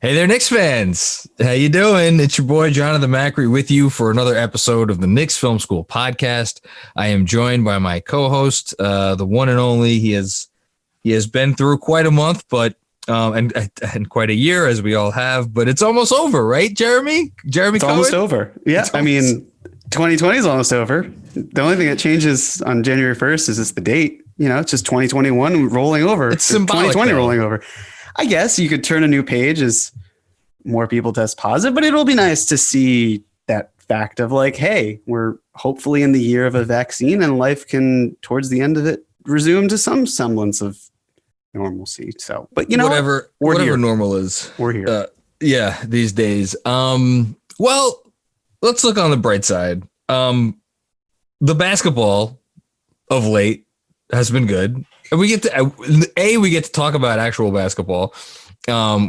Hey there, Knicks fans. How you doing? It's your boy, Jonathan Macri, with you for another episode of the Knicks Film School Podcast. I am joined by my co-host, the one and only. He has been through quite a month, but and quite a year, as we all have. But it's almost over, right, Jeremy? Jeremy, it's almost over. Yeah, I mean, 2020 is almost over. The only thing that changes on January 1st is just the date. You know, it's just 2021 rolling over. It's symbolic, 2020 though. Rolling over. I guess you could turn a new page as more people test positive, but it'll be nice to see that fact of like, hey, we're hopefully in the year of a vaccine and life can, towards the end of it, resume to some semblance of normalcy. So, but you know, whatever normal is, we're here. Yeah, these days. Well, let's look on the bright side. The basketball of late has been good. And we get to talk about actual basketball,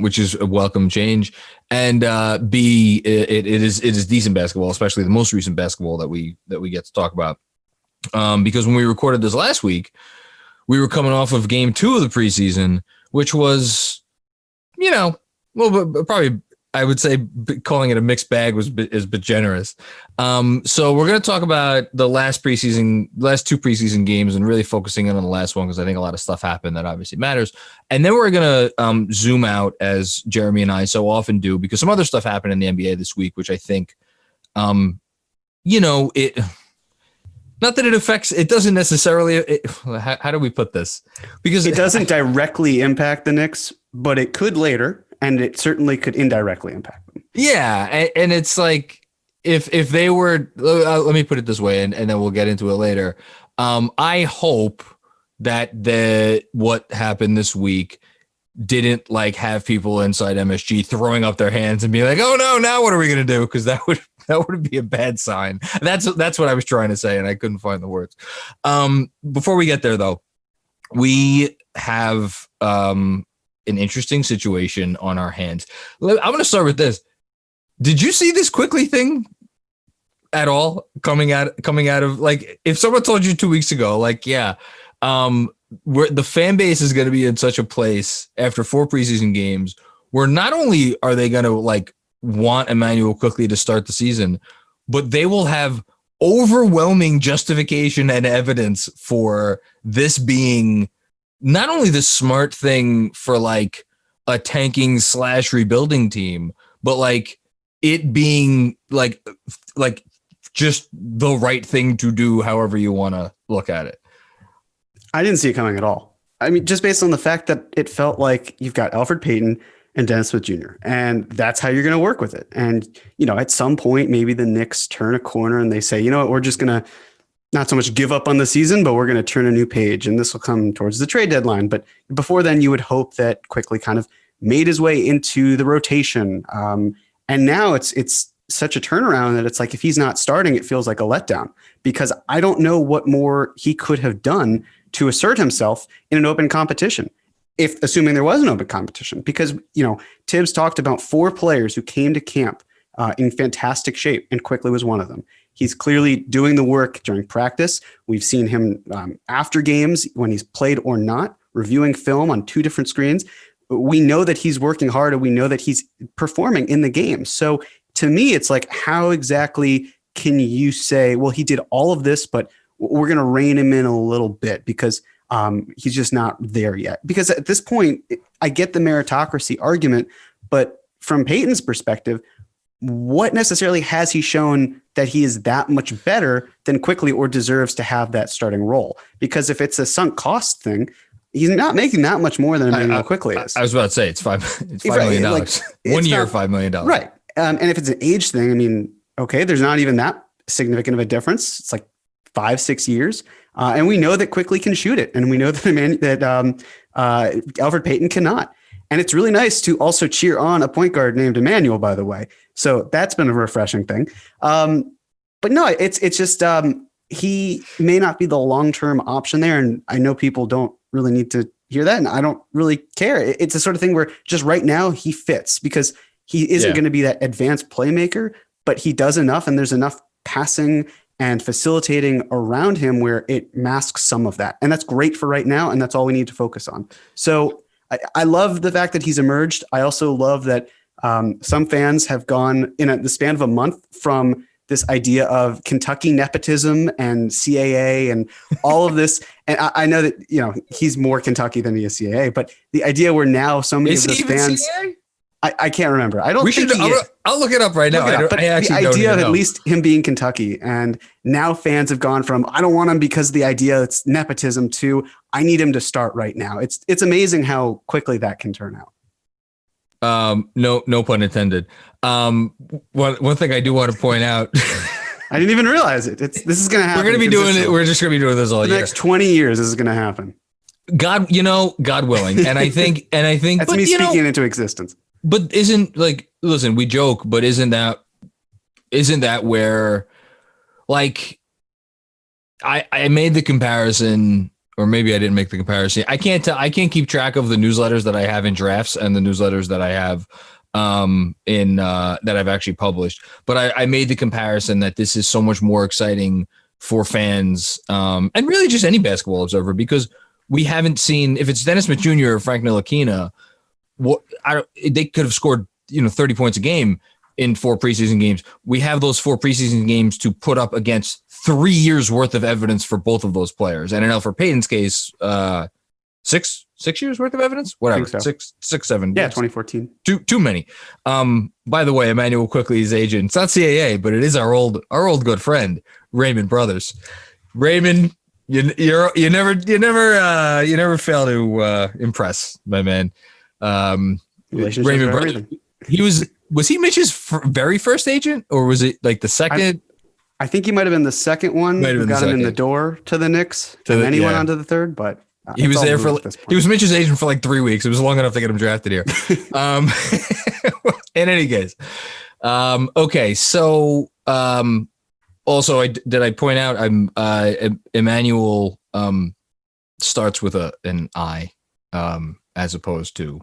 which is a welcome change, and B, it is decent basketball, especially the most recent basketball that we get to talk about. Because when we recorded this last week, we were coming off of game 2 of the preseason, which was, you know, well, probably I would say calling it a mixed bag is a bit generous. So we're going to talk about the last two preseason games and really focusing in on the last one because I think a lot of stuff happened that obviously matters. And then we're going to zoom out, as Jeremy and I so often do, because some other stuff happened in the NBA this week, which I think, you know, it. Not that it affects. It doesn't necessarily. How do we put this? Because it doesn't directly impact the Knicks, but it could later. And it certainly could indirectly impact them. Yeah, and it's like if they were, let me put it this way, and then we'll get into it later. I hope that what happened this week didn't like have people inside MSG throwing up their hands and be like, "Oh no, now what are we gonna do?" Because that would be a bad sign. That's what I was trying to say, and I couldn't find the words. Before we get there, though, we have an interesting situation on our hands. I'm going to start with this. Did you see this quickly thing at all coming out of, like, if someone told you 2 weeks ago, like, yeah, the fan base is going to be in such a place after 4 preseason games where not only are they going to like want Emmanuel quickly to start the season, but they will have overwhelming justification and evidence for this being not only the smart thing for like a tanking / rebuilding team, but like it being like just the right thing to do, however you want to look at it. I didn't see it coming at all. I mean, just based on the fact that it felt like you've got Alfred Payton and Dennis Smith Jr., and that's how you're going to work with it. And, you know, at some point, maybe the Knicks turn a corner and they say, you know what, we're just going to not so much give up on the season, but we're going to turn a new page, and this will come towards the trade deadline. But before then, you would hope that quickly kind of made his way into the rotation. And now it's such a turnaround that it's like, if he's not starting, it feels like a letdown, because I don't know what more he could have done to assert himself in an open competition, if assuming there was an open competition, because, you know, Tibbs talked about 4 players who came to camp in fantastic shape, and Quickly was one of them. He's clearly doing the work during practice. We've seen him after games when he's played or not, reviewing film on 2 different screens. We know that he's working hard, and we know that he's performing in the game. So to me, it's like, how exactly can you say, well, he did all of this, but we're going to rein him in a little bit because he's just not there yet? Because at this point, I get the meritocracy argument, but from Peyton's perspective, what necessarily has he shown that he is that much better than Quickly or deserves to have that starting role? Because if it's a sunk cost thing, he's not making that much more than Emmanuel Quickly is. I was about to say it's $5 million. Like, 1 year, $5 million. Right. And if it's an age thing, I mean, okay, there's not even that significant of a difference. It's like 5-6 years. And we know that Quickly can shoot it. And we know that Alfred Payton cannot. And it's really nice to also cheer on a point guard named Emmanuel, by the way. So that's been a refreshing thing. But no, it's just he may not be the long-term option there. And I know people don't really need to hear that. And I don't really care. It's the sort of thing where just right now he fits because he isn't going to be that advanced playmaker, but he does enough. And there's enough passing and facilitating around him where it masks some of that. And that's great for right now. And that's all we need to focus on. So I love the fact that he's emerged. I also love that Some fans have gone in the span of a month from this idea of Kentucky nepotism and CAA and all of this. And I know that, he's more Kentucky than he is CAA, but the idea where now so many of those fans, I can't remember. I don't think I'll look it up right now. But the idea of at least him being Kentucky, and now fans have gone from, I don't want him because of the idea it's nepotism, to I need him to start right now. It's amazing how quickly that can turn out. No pun intended. One thing I do want to point out. I didn't even realize it. This is going to happen. We're going to be doing it. We're just going to be doing this all year. The next 20 years, this is going to happen. God willing. And I think that's me speaking it into existence. But listen, we joke, but isn't that where, like, I made the comparison, or maybe I didn't make the comparison. I can't keep track of the newsletters that I have in drafts and the newsletters that I have that I've actually published. But I made the comparison that this is so much more exciting for fans and really just any basketball observer, because we haven't seen, if it's Dennis Smith Jr. or Frank Ntilikina, they could have scored 30 points a game in 4 preseason games. We have those 4 preseason games to put up against 3 years worth of evidence for both of those players. And in Elfrid Payton's case, 6 years worth of evidence, whatever, so. 6, 7. Yeah, 2014. Too many. By the way, Emmanuel Quickly's agent, it's not CAA, but it is our old good friend Raymond Brothers. Raymond, you never fail to impress, my man. Raymond Brothers. Was he Mitch's very first agent, or was it like the second? I think he might have been the second one who got him in the door to the Knicks, and then he went on to the third. But he was there he was Mitch's agent for like 3 weeks. It was long enough to get him drafted here. In any case, okay. So also, I point out Emmanuel starts with an I as opposed to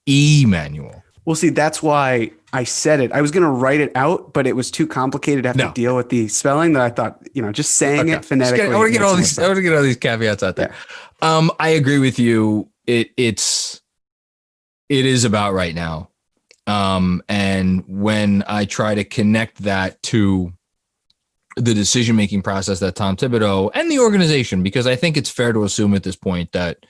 Emmanuel. Well, see, that's why I said it. I was going to write it out, but it was too complicated to have to deal with the spelling that I thought, just saying it phonetically. I want to get all these caveats out there. Yeah. I agree with you. It is about right now. And when I try to connect that to the decision-making process that Tom Thibodeau and the organization, because I think it's fair to assume at this point that,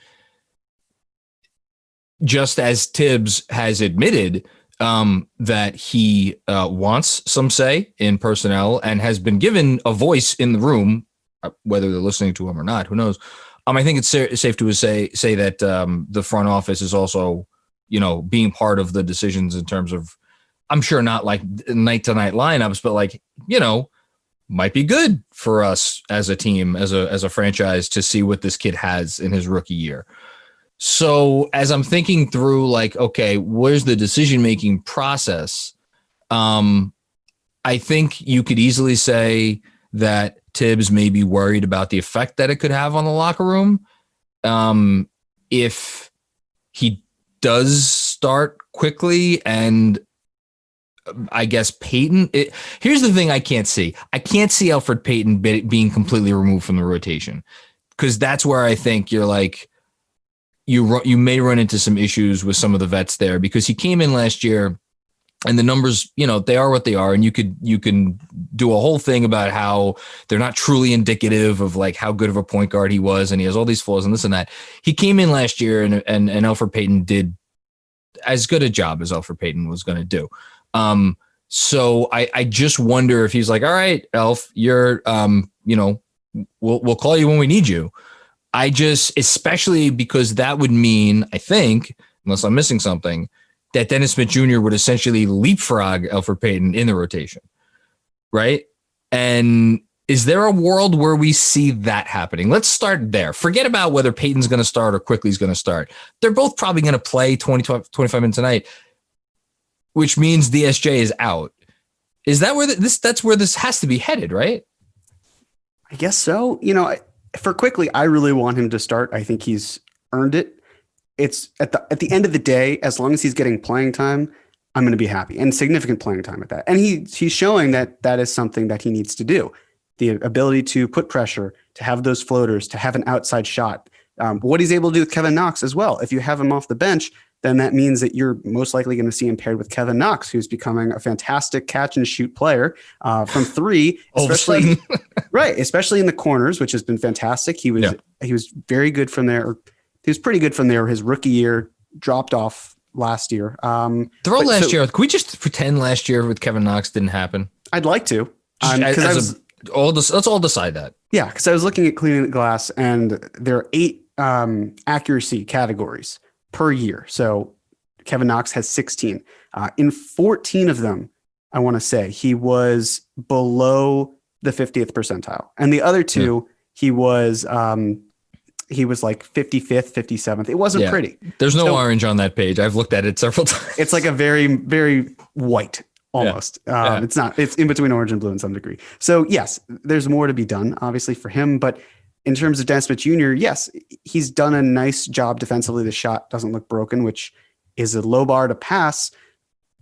just as Tibbs has admitted that he wants some say in personnel and has been given a voice in the room, whether they're listening to him or not, who knows? I think it's safe to say that the front office is also, being part of the decisions in terms of, I'm sure not like night to night lineups, but like, might be good for us as a team, as a franchise, to see what this kid has in his rookie year. So as I'm thinking through, like, okay, where's the decision-making process? I think you could easily say that Tibbs may be worried about the effect that it could have on the locker room. If he does start quickly, and I guess Payton, here's the thing I can't see. I can't see Elfrid Payton being completely removed from the rotation, because that's where I think you're like, you may run into some issues with some of the vets there, because he came in last year and the numbers, they are what they are. And you can do a whole thing about how they're not truly indicative of like how good of a point guard he was. And he has all these flaws and this and that. He came in last year and Elfrid Payton did as good a job as Elfrid Payton was going to do. So I just wonder if he's like, all right, Elf, you're, we'll call you when we need you. Especially because that would mean, I think, unless I'm missing something, that Dennis Smith Jr. would essentially leapfrog Elfrid Payton in the rotation, right? And is there a world where we see that happening? Let's start there. Forget about whether Payton's going to start or Quickly's going to start. They're both probably going to play 25 minutes a night, which means the SJ is out. Is that where that's where this has to be headed, right? I guess so. For Quickly, I really want him to start. I think he's earned it. It's at the end of the day, as long as he's getting playing time, I'm going to be happy, and significant playing time at that. And he's showing that is something that he needs to do. The ability to put pressure, to have those floaters, to have an outside shot. What he's able to do with Kevin Knox as well. If you have him off the bench, then that means that you're most likely going to see him paired with Kevin Knox, who's becoming a fantastic catch and shoot player from three, especially right, especially in the corners, which has been fantastic. He was very good from there. He was pretty good from there. His rookie year dropped off last year. Last year. Can we just pretend last year with Kevin Knox didn't happen? I'd like to. Let's all decide that. Yeah, because I was looking at Cleaning the Glass, and there are 8 accuracy categories per year. So Kevin Knox has 16. In 14 of them, I want to say he was below the 50th percentile, and the other 2 he was like 55th, 57th. It wasn't pretty. There's no orange on that page. I've looked at it several times. It's like a very, very white almost. It's not. It's in between orange and blue in some degree. So yes, there's more to be done, obviously, for him, but in terms of Dennis Smith Jr., yes, he's done a nice job defensively. The shot doesn't look broken, which is a low bar to pass.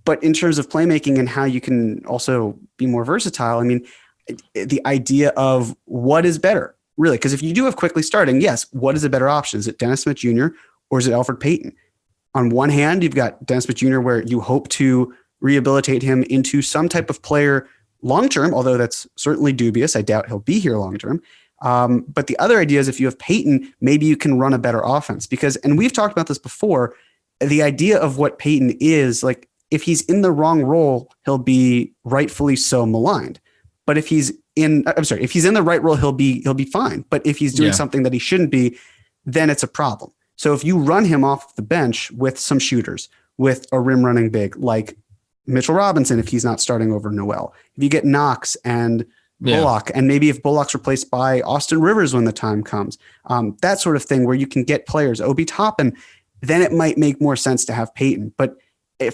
But in terms of playmaking and how you can also be more versatile, I mean, the idea of what is better, really, because if you do have quickly starting, yes, what is a better option? Is it Dennis Smith Jr. or is it Elfrid Payton? On one hand, you've got Dennis Smith Jr., where you hope to rehabilitate him into some type of player long-term, although that's certainly dubious. I doubt he'll be here long-term. But the other idea is if you have Payton, maybe you can run a better offense because, and we've talked about this before, the idea of what Payton is, like, if he's in the wrong role, he'll be rightfully so maligned. But if he's in the right role, he'll be fine. But if he's doing something that he shouldn't be, then it's a problem. So if you run him off the bench with some shooters, with a rim running big like Mitchell Robinson, if he's not starting over Noel, if you get Knox and Bullock, and maybe if Bullock's replaced by Austin Rivers when the time comes, that sort of thing where you can get players, Obi Toppin, then it might make more sense to have Payton. But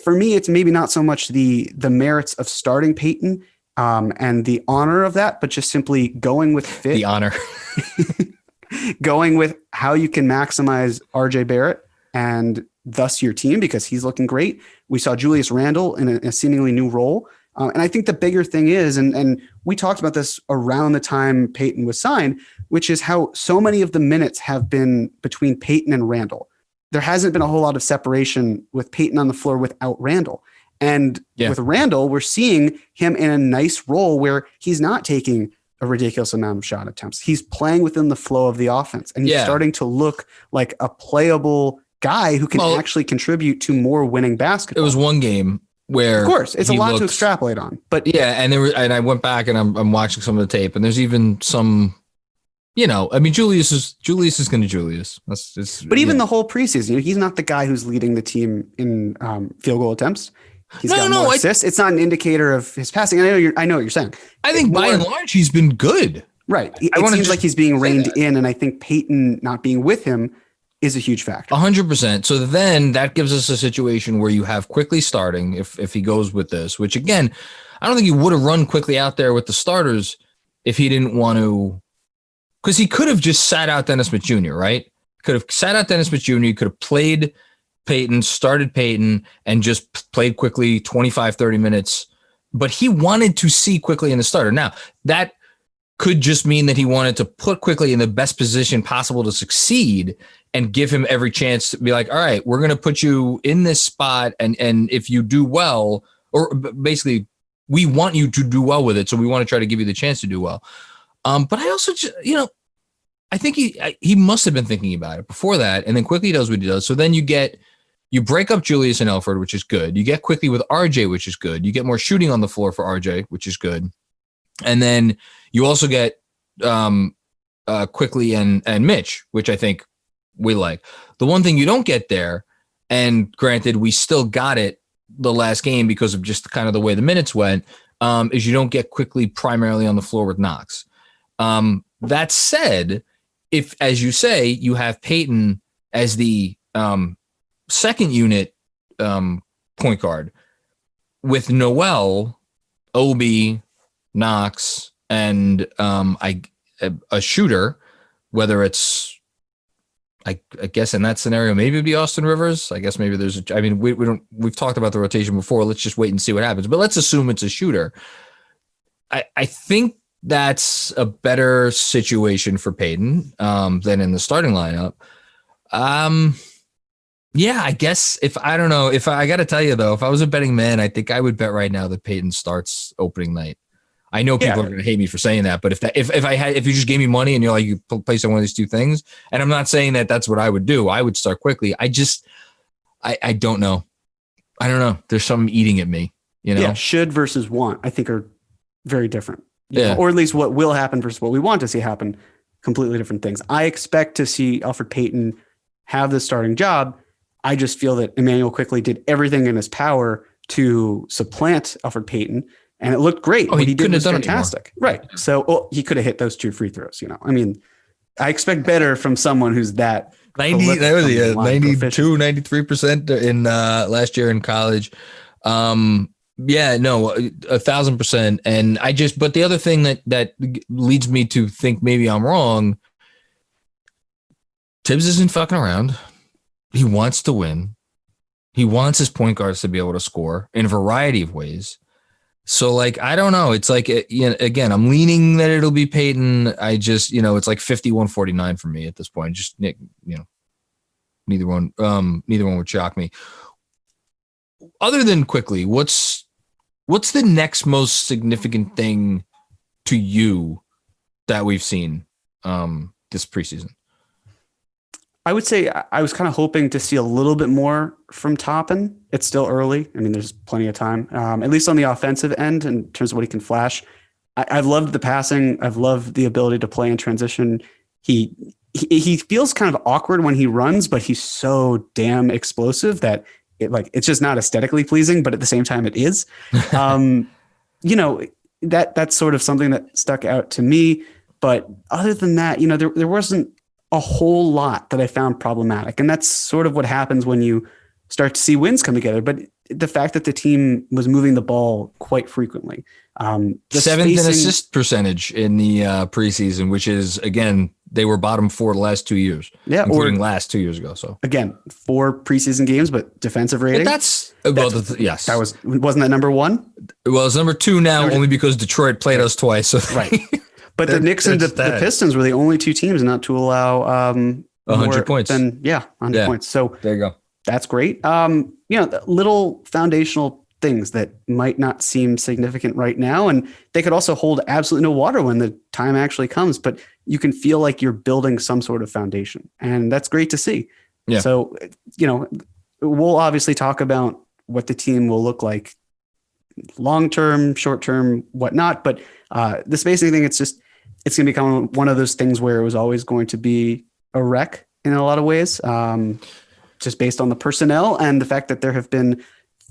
for me, it's maybe not so much the merits of starting Payton and the honor of that, but just simply going with fit. The honor. Going with how you can maximize RJ Barrett and thus your team, because he's looking great. We saw Julius Randle in a seemingly new role. And I think the bigger thing is, and we talked about this around the time Payton was signed, which is how so many of the minutes have been between Payton and Randle. There hasn't been a whole lot of separation with Payton on the floor without Randle. And with Randle, we're seeing him in a nice role where he's not taking a ridiculous amount of shot attempts. He's playing within the flow of the offense, and he's starting to look like a playable guy who can actually contribute to more winning basketball. It was one game where, of course, it's a lot to extrapolate on, but and I went back and I'm watching some of the tape, and there's even some, I mean, Julius is going to Julius. That's just, but even the whole preseason, he's not the guy who's leading the team in field goal attempts. He's got more assists. It's not an indicator of his passing. I know what you're saying. I think by and large he's been good. Right. It seems like he's being reined in, and I think Payton not being with him is a huge factor. 100%. So then that gives us a situation where you have Quickly starting if he goes with this, which again, I don't think he would have run Quickly out there with the starters if he didn't want to, because he could have just sat out Dennis Smith Jr., right? Could have sat out Dennis Smith Jr. He could have played Payton, started Payton, and just played Quickly 25, 30 minutes. But he wanted to see Quickly in the starter. Now, that could just mean that he wanted to put Quickly in the best position possible to succeed and give him every chance to be like, all right, we're going to put you in this spot. And if you do well, or basically we want you to do well with it. So we want to try to give you the chance to do well. But I also, I think he must have been thinking about it before that. And then Quickly does what he does. So then you break up Julius and Elfrid, which is good. You get Quickly with RJ, which is good. You get more shooting on the floor for RJ, which is good. And then you also get Quickly and Mitch, which I think we like. The one thing you don't get there, and granted, we still got it the last game because of just kind of the way the minutes went, is you don't get Quickly primarily on the floor with Knox. That said, if, as you say, you have Payton as the second unit point guard with Noel, Obi, Knox, and a shooter, whether it's, I guess in that scenario, maybe it'd be Austin Rivers. I guess maybe we've talked about the rotation before. Let's just wait and see what happens. But let's assume it's a shooter. I think that's a better situation for Payton than in the starting lineup. Yeah, I guess I don't know, if I got to tell you though, if I was a betting man, I think I would bet right now that Peyton starts opening night. I know people are going to hate me for saying that, but if you just gave me money and you're like, you place on one of these two things, and I'm not saying that that's what I would do, I would start quickly. I don't know. I don't know. There's something eating at me, Yeah, should versus want, I think, are very different. Yeah. Or at least what will happen versus what we want to see happen, completely different things. I expect to see Elfrid Payton have the starting job. I just feel that Emmanuel quickly did everything in his power to supplant Elfrid Payton, and it looked great. What he did was fantastic. Right. So he could have hit those 2 free throws, I mean, I expect better from someone who's that 92, 93% in last year in college. Yeah, no, 1,000%. And but the other thing that leads me to think maybe I'm wrong, Tibbs isn't fucking around. He wants to win. He wants his point guards to be able to score in a variety of ways. So, like, I don't know. It's like, again, I'm leaning that it'll be Peyton. I just, it's like 51-49 for me at this point. Just, neither one would shock me. Other than quickly, what's the next most significant thing to you that we've seen this preseason? I would say I was kind of hoping to see a little bit more from Toppin. It's still early. I mean, there's plenty of time, at least on the offensive end in terms of what he can flash. I've loved the passing. I've loved the ability to play in transition. He feels kind of awkward when he runs, but he's so damn explosive that it's just not aesthetically pleasing, but at the same time it is. That's sort of something that stuck out to me. But other than that, there wasn't a whole lot that I found problematic. And that's sort of what happens when you start to see wins come together. But the fact that the team was moving the ball quite frequently. The 7th in assist percentage in the preseason, which is, again, they were bottom 4 the last 2 years, including last 2 years ago. So again, 4 preseason games, but defensive rating. But yes, wasn't that number 1? Well, it's number 2 now, only because Detroit played us twice. So right. But the Knicks and the Pistons were the only 2 teams not to allow 100 points. 100 points. So there you go. That's great. Little foundational things that might not seem significant right now, and they could also hold absolutely no water when the time actually comes. But you can feel like you're building some sort of foundation, and that's great to see. Yeah. So we'll obviously talk about what the team will look like long term, short term, whatnot. But the spacing thing, it's going to become one of those things where it was always going to be a wreck in a lot of ways, just based on the personnel and the fact that there have been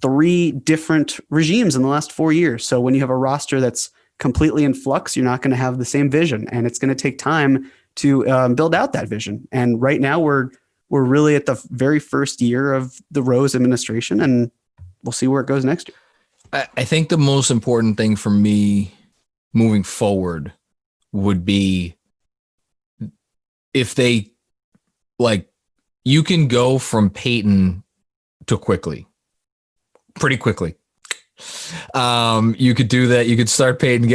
3 different regimes in the last 4 years. So when you have a roster that's completely in flux, you're not going to have the same vision, and it's going to take time to build out that vision. And right now we're really at the very first year of the Rose administration, and we'll see where it goes next year. I think the most important thing for me moving forward would be if they you can go from Peyton to quickly, pretty quickly. You could do that. You could start Peyton.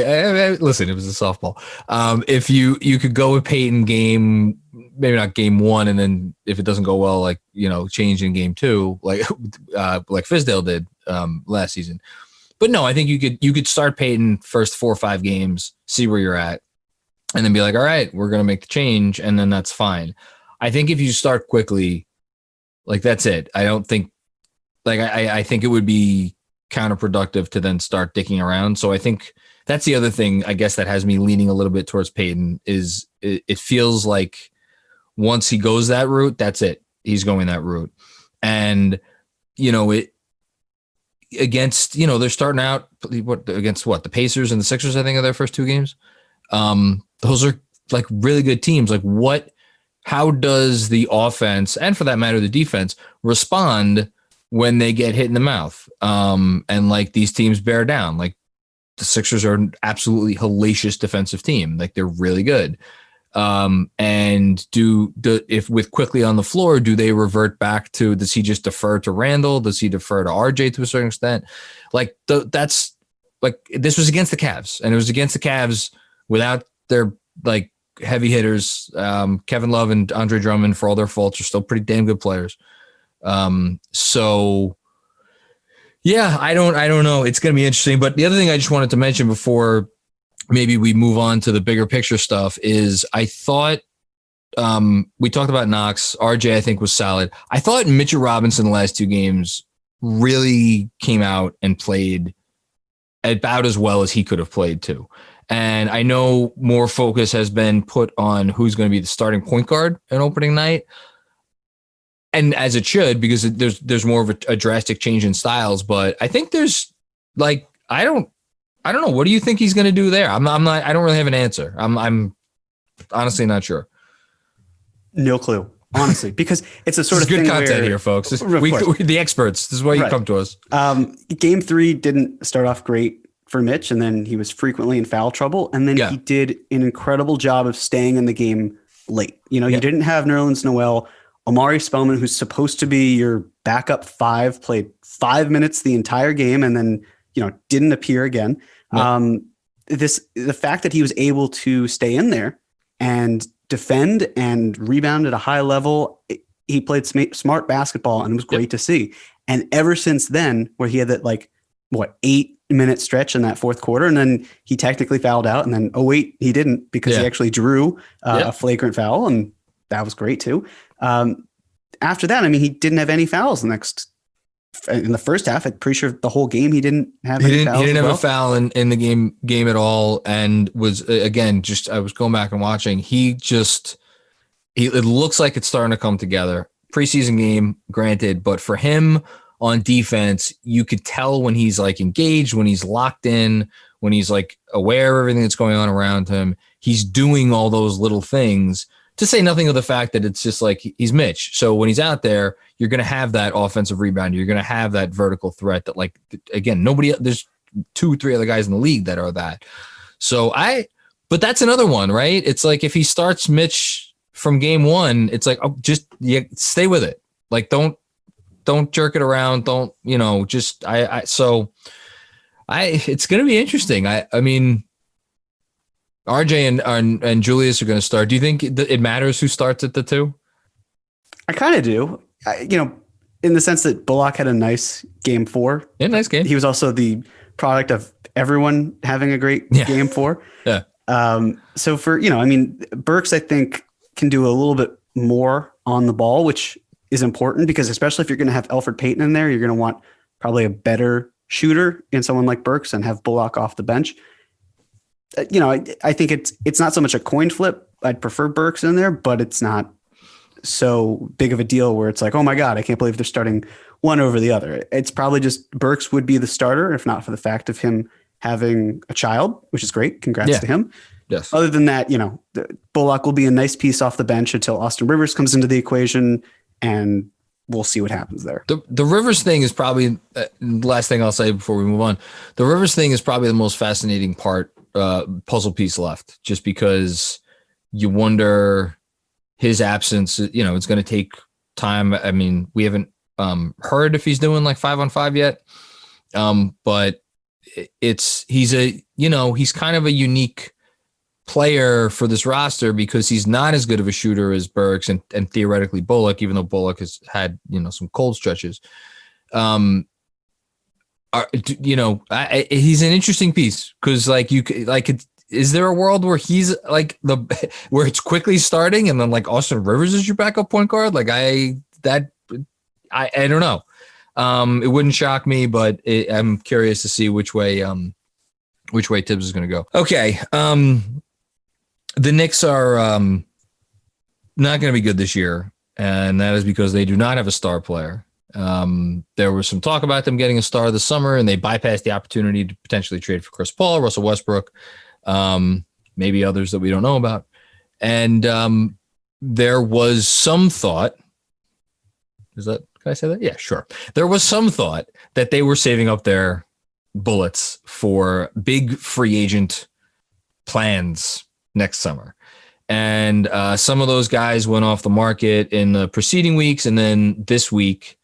Listen, it was a softball. If you could go with Peyton game, maybe not game 1, and then if it doesn't go well, change in game 2, like Fizdale did last season. But no, I think you could start Peyton first 4 or 5 games, see where you're at, and then be like, all right, we're gonna make the change, and then that's fine. I think if you start quickly, that's it. I don't think I think it would be counterproductive to then start dicking around. So I think that's the other thing, I guess, that has me leaning a little bit towards Peyton is it feels like once he goes that route, that's it. He's going that route. And, against, they're starting out against the Pacers and the Sixers, I think, are their first 2 games. Those are really good teams. How does the offense, and for that matter, the defense, respond when they get hit in the mouth? And these teams bear down. The Sixers are an absolutely hellacious defensive team. They're really good. And if with quickly on the floor, do they revert back to, does he just defer to Randall? Does he defer to RJ to a certain extent? This was against the Cavs, and it was against the Cavs without their heavy hitters. Kevin Love and Andre Drummond, for all their faults, are still pretty damn good players. So yeah, I don't know. It's going to be interesting. But the other thing I just wanted to mention before maybe we move on to the bigger picture stuff is I thought we talked about Knox. RJ, I think, was solid. I thought Mitchell Robinson the last two games really came out and played about as well as he could have played too. And I know more focus has been put on who's going to be the starting point guard on opening night. And as it should, because there's more of a drastic change in styles. But I think there's like, I don't know. What do you think he's going to do there? I don't really have an answer. I'm honestly not sure. No clue, honestly, because it's a sort of good thing content where, here, folks. We the experts. This is why you come to us. Game 3 didn't start off great for Mitch, and then he was frequently in foul trouble. And then he did an incredible job of staying in the game late. You didn't have Nerlens Noel. Omari Spellman, who's supposed to be your backup 5, played 5 minutes the entire game and then, didn't appear again. The fact that he was able to stay in there and defend and rebound at a high level, he played smart basketball and it was great to see. And ever since then, where he had that 8-minute stretch in that fourth quarter, and then he technically fouled out, and then he didn't, because he actually drew a flagrant foul, and that was great too. After that, he didn't have any fouls in the first half. I'm pretty sure the whole game he didn't have any fouls. He didn't have a foul in the game at all, and was again I was going back and watching. It looks like it's starting to come together. Preseason game, granted, but for him on defense, you could tell when he's engaged, when he's locked in, when he's aware of everything that's going on around him. He's doing all those little things. To say nothing of the fact that it's just he's Mitch. So when he's out there, you're going to have that offensive rebound. You're going to have that vertical threat that, again, there's 2-3 other guys in the league that are that. So but that's another one, right? It's if he starts Mitch from game 1, it's just stay with it. Don't jerk it around. Don't, it's going to be interesting. I mean, RJ and Julius are going to start. Do you think it matters who starts at the 2? I kind of do. In the sense that Bullock had a nice game 4. Yeah, nice game. He was also the product of everyone having a great game 4. Yeah. So Burks, I think, can do a little bit more on the ball, which is important, because especially if you're going to have Elfrid Payton in there, you're going to want probably a better shooter in someone like Burks and have Bullock off the bench. I think it's not so much a coin flip. I'd prefer Burks in there, but it's not so big of a deal where it's oh my God, I can't believe they're starting one over the other. It's probably just Burks would be the starter, if not for the fact of him having a child, which is great. Congrats to him. Yes. Other than that, Bullock will be a nice piece off the bench until Austin Rivers comes into the equation, and we'll see what happens there. The Rivers thing is probably the last thing I'll say before we move on. The Rivers thing is probably the most fascinating puzzle piece left, just because you wonder his absence. It's going to take time. I mean, we haven't heard if he's doing 5-on-5 yet, but he's kind of a unique player for this roster, because he's not as good of a shooter as Burks and theoretically Bullock, even though Bullock has had some cold stretches. He's an interesting piece, because is there a world where he's where it's quickly starting and then Austin Rivers is your backup point guard? I don't know. It wouldn't shock me, but I'm curious to see which way Tibbs is going to go. Okay. The Knicks are not going to be good this year, and that is because they do not have a star player. There was some talk about them getting a star this summer, and they bypassed the opportunity to potentially trade for Chris Paul, Russell Westbrook, maybe others that we don't know about. And there was some thought, can I say that? Yeah, sure. There was some thought that they were saving up their bullets for big free agent plans next summer. And some of those guys went off the market in the preceding weeks, and then this week.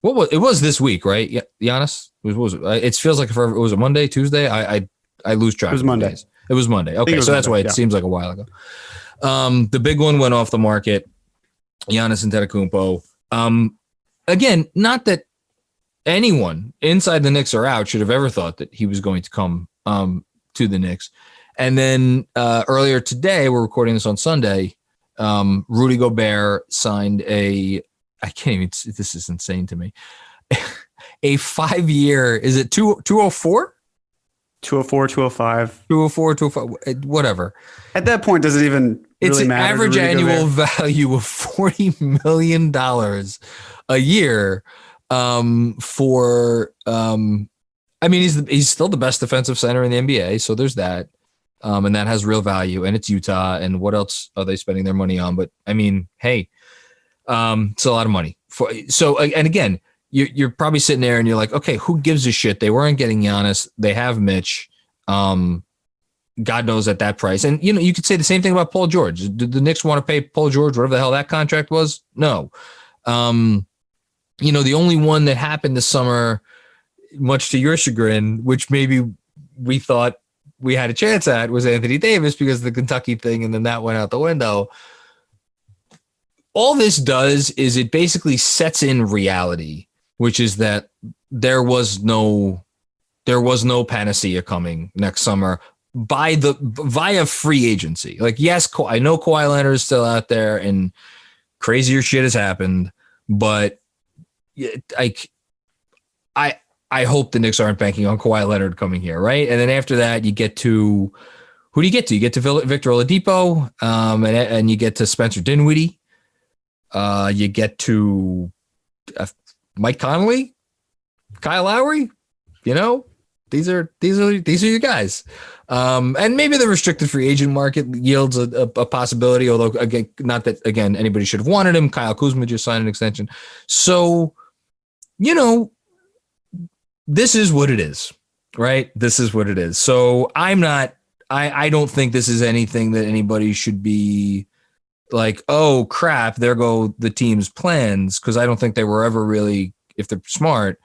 It was this week, right? Yeah, Giannis. What was it? It feels like forever. Was it Monday, Tuesday? I lose track. It was Monday. It was Monday. Okay, so that's why it seems like a while ago. The big one went off the market. Giannis Antetokounmpo. again, not that anyone inside the Knicks or out should have ever thought that he was going to come to the Knicks. And then earlier today, we're recording this on Sunday, Rudy Gobert signed I can't even, this is insane to me, a 5-year, is it 204? 204, 205. 204, 205, whatever. At that point, does it even it's really an matter? Average annual value of $40 million a year for, I mean, he's still the best defensive center in the NBA. So there's that. And that has real value, and it's Utah. And what else are they spending their money on? But I mean, hey, it's a lot of money. And again, you're probably sitting there and you're like, okay, who gives a shit? They weren't getting Giannis. They have Mitch. God knows at that price. And, you could say the same thing about Paul George. Did the Knicks want to pay Paul George whatever the hell that contract was? No. The only one that happened this summer, much to your chagrin, which maybe we thought we had a chance at, was Anthony Davis because of the Kentucky thing, and then that went out the window. All this does is it basically sets in reality, which is that there was no panacea coming next summer via free agency. Like, yes, I know Kawhi Leonard is still out there and crazier shit has happened, but I hope the Knicks aren't banking on Kawhi Leonard coming here, right? And then after that, you get to who do you get to? You get to Victor Oladipo, and you get to Spencer Dinwiddie. You get to Mike Conley, Kyle Lowry. These are your guys. And maybe the restricted free agent market yields a possibility. Although again, not that anybody should have wanted him. Kyle Kuzma just signed an extension, so this is what it is, right? This is what it is. So I don't think this is anything that anybody should be like, oh crap, there go the team's plans. Cause I don't think they were ever really, if they're smart,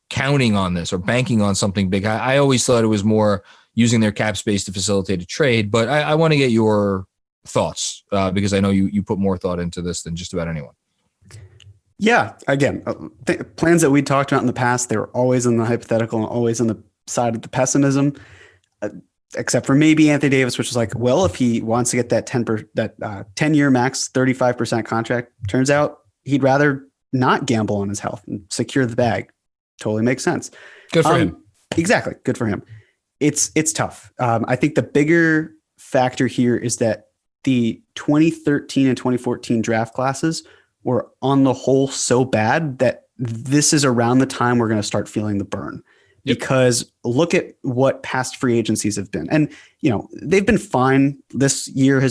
counting on this or banking on something big. I always thought it was more using their cap space to facilitate a trade, but I want to get your thoughts because I know you put more thought into this than just about anyone. Yeah, again, plans that we talked about in the past, they were always in the hypothetical and always on the side of the pessimism, except for maybe Anthony Davis, which is like, well, if he wants to get that 10-year max, 35% contract, turns out he'd rather not gamble on his health and secure the bag. Totally makes sense. Good for him. Exactly. Good for him. It's tough. I think the bigger factor here is that the 2013 and 2014 draft classes were on the whole so bad that this is around the time we're going to start feeling the burn. Yep. Because look at what past free agencies have been. And, they've been fine. This year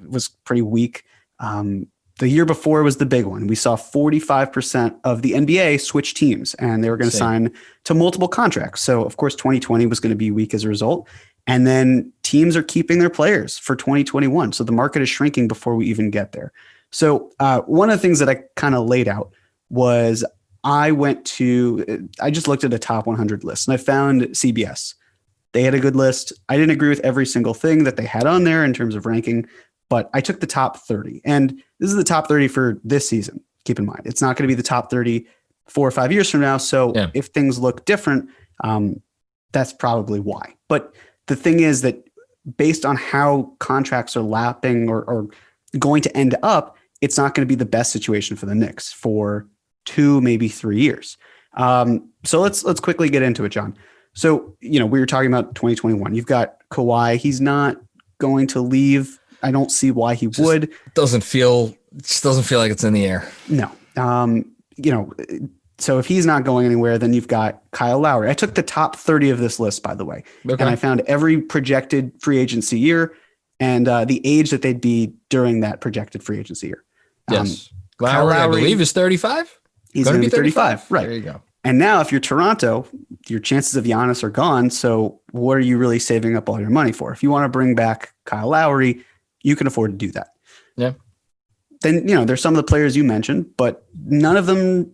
was pretty weak. The year before was the big one. We saw 45% of the NBA switch teams, and they were going to sign to multiple contracts. So, of course, 2020 was going to be weak as a result. And then teams are keeping their players for 2021. So the market is shrinking before we even get there. So one of the things that I kind of laid out was I just looked at a top 100 list, and I found CBS. They had a good list. I didn't agree with every single thing that they had on there in terms of ranking, but I took the top 30. And this is the top 30 for this season. Keep in mind, it's not going to be the top 30 4 or 5 years from now. So if things look different, that's probably why. But the thing is that based on how contracts are lapping or going to end up, it's not going to be the best situation for the Knicks for 2, maybe 3 years. So let's quickly get into it, John. So, we were talking about 2021. You've got Kawhi. He's not going to leave. I don't see why he would. It just doesn't feel like it's in the air. No. So if he's not going anywhere, then you've got Kyle Lowry. I took the top 30 of this list, by the way, and I found every projected free agency year and the age that they'd be during that projected free agency year. Yes. Lowry, I believe, is 35. He's going to be 35. Right. There you go. And now if you're Toronto, your chances of Giannis are gone. So what are you really saving up all your money for? If you want to bring back Kyle Lowry, you can afford to do that. Yeah. Then, there's some of the players you mentioned, but none of them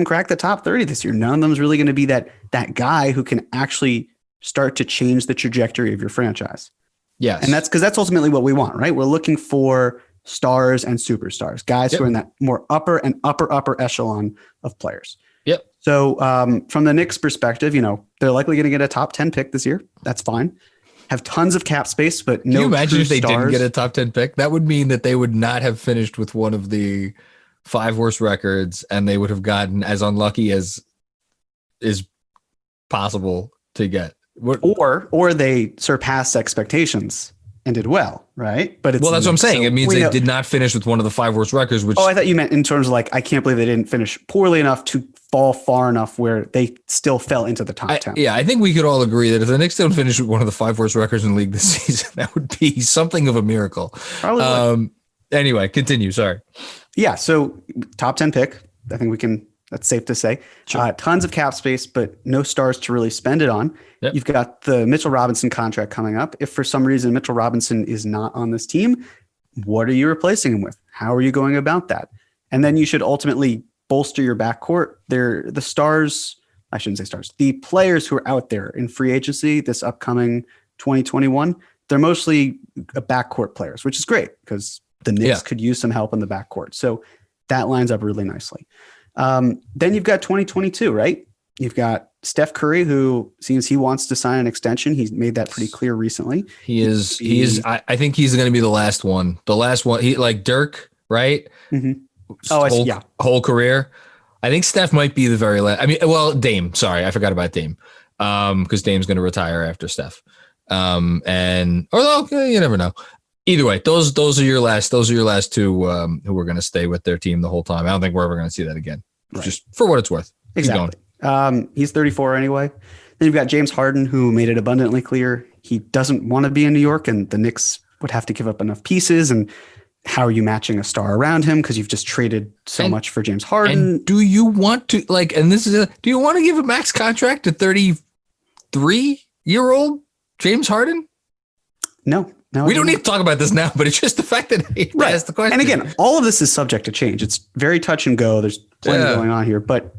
crack the top 30 this year. None of them is really going to be that guy who can actually start to change the trajectory of your franchise. Yes. And that's because that's ultimately what we want, right? We're looking for stars and superstars, guys who are in that more upper and upper echelon of players. Yep. So from the Knicks perspective, they're likely going to get a top 10 pick this year. That's fine. Have tons of cap space, but no. Can you imagine if they stars. didn't get a top 10 pick? That would mean that they would not have finished with one of the 5 worst records, and they would have gotten as unlucky as is possible to get. Or they surpassed expectations and did well, right? But that's what I'm saying. It means they did not finish with one of the 5 worst records. Which I thought you meant in terms of I can't believe they didn't finish poorly enough to fall far enough where they still fell into the top 10. I think we could all agree that if the Knicks don't finish with one of the 5 worst records in the league this season, that would be something of a miracle. Probably. Anyway, continue. Sorry. Yeah. So top 10 pick. I think that's safe to say. Sure. Tons of cap space, but no stars to really spend it on. Yep. You've got the Mitchell Robinson contract coming up. If for some reason Mitchell Robinson is not on this team, what are you replacing him with? How are you going about that? And then you should ultimately bolster your backcourt. They're the stars. I shouldn't say stars. The players who are out there in free agency this upcoming 2021, they're mostly backcourt players, which is great because the Knicks could use some help in the backcourt. So that lines up really nicely. Then you've got 2022, right? You've got Steph Curry, who seems he wants to sign an extension. He's made that pretty clear recently. He is. I think he's going to be the last one. He like Dirk, right? Mm-hmm. Whole career. I think Steph might be the very last. I mean, well, Dame. Sorry, I forgot about Dame. Because Dame's going to retire after Steph. And although you never know. Either way, those are your last 2 who are going to stay with their team the whole time. I don't think we're ever going to see that again. Right. Just for what it's worth. Exactly. He's 34 anyway. Then you've got James Harden, who made it abundantly clear he doesn't want to be in New York, and the Knicks would have to give up enough pieces. And how are you matching a star around him? Because you've just traded so much for James Harden. And do you want to do you want to give a max contract to 33-year-old James Harden? No. We don't need to talk about this now, but it's just the fact that he asked the question. And again, all of this is subject to change. It's very touch and go. There's plenty going on here, but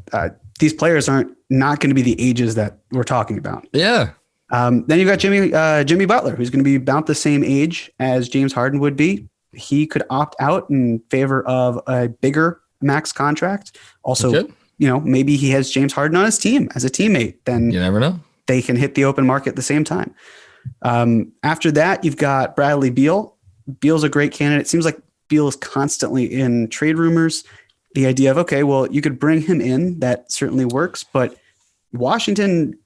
these players aren't not going to be the ages that we're talking about. Yeah. Then you've got Jimmy Butler, who's going to be about the same age as James Harden would be. He could opt out in favor of a bigger max contract. Also, maybe he has James Harden on his team as a teammate. Then you never know. They can hit the open market at the same time. After that, you've got Bradley Beal. Beal's a great candidate. It seems like Beal is constantly in trade rumors. The idea of, okay, well, you could bring him in. That certainly works. But Washington,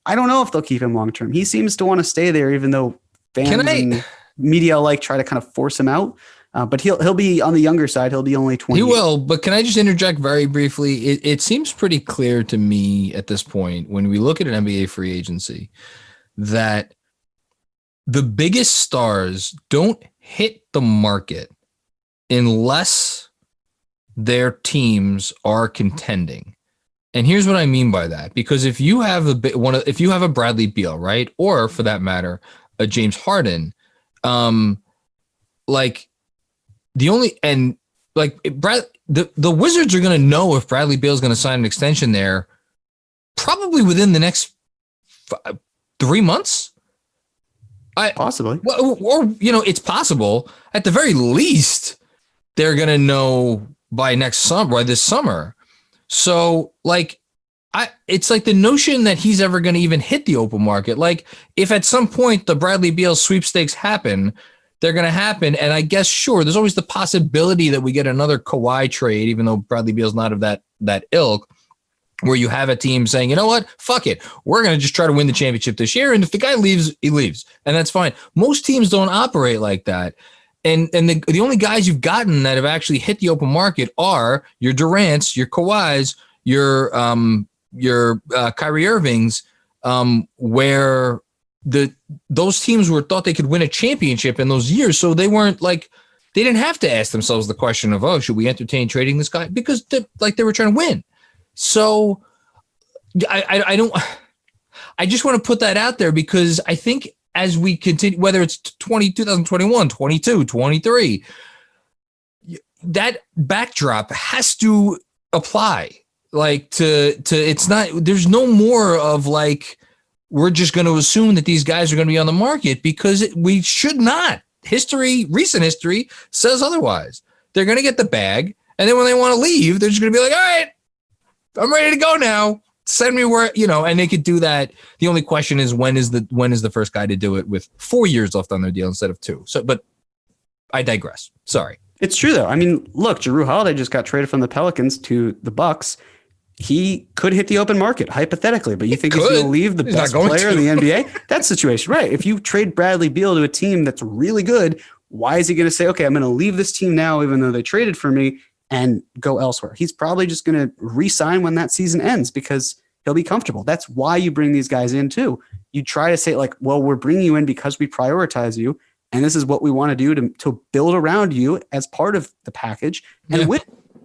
I don't know if they'll keep him long term. He seems to want to stay there, even though fans and media try to kind of force him out. But he'll be on the younger side. He'll be only 20. He will. But can I just interject very briefly? It seems pretty clear to me at this point, when we look at an NBA free agency, that the biggest stars don't hit the market unless their teams are contending. And here's what I mean by that. Because if you have a Bradley Beal, right? Or for that matter, a James Harden, the Wizards are going to know if Bradley Beal is going to sign an extension there probably within the next 3 months. Possibly. It's possible. At the very least, they're going to know by this summer. So, it's like the notion that he's ever going to even hit the open market. Like, if at some point the Bradley Beal sweepstakes happen, they're going to happen. And I guess, sure, there's always the possibility that we get another Kawhi trade, even though Bradley Beal's not of that ilk, where you have a team saying, you know what, fuck it. We're going to just try to win the championship this year. And if the guy leaves, he leaves. And that's fine. Most teams don't operate like that. And the only guys you've gotten that have actually hit the open market are your Durant's, your Kawhi's, your Kyrie Irving's, where those teams thought they could win a championship in those years. So they didn't have to ask themselves the question of, should we entertain trading this guy? Because they were trying to win. So I just want to put that out there, because I think as we continue, whether it's 2021, 22, 23, that backdrop has to apply. It's not, there's no more of we're just going to assume that these guys are going to be on the market, because we should not recent history says otherwise. They're going to get the bag. And then when they want to leave, they're just going to be like, all right, I'm ready to go now. Send me where, and they could do that. The only question is when is the first guy to do it with 4 years left on their deal instead of 2. So, but I digress. Sorry. It's true though. I mean, look, Jrue Holiday just got traded from the Pelicans to the Bucks. He could hit the open market hypothetically, but you think he's going to leave the best player in the NBA? That situation, right? If you trade Bradley Beal to a team that's really good, why is he going to say, okay, I'm going to leave this team now, even though they traded for me, and go elsewhere? He's probably just going to re-sign when that season ends because he'll be comfortable. That's why you bring these guys in too. You try to say like, well, we're bringing you in because we prioritize you, and this is what we want to do to build around you as part of the package and win.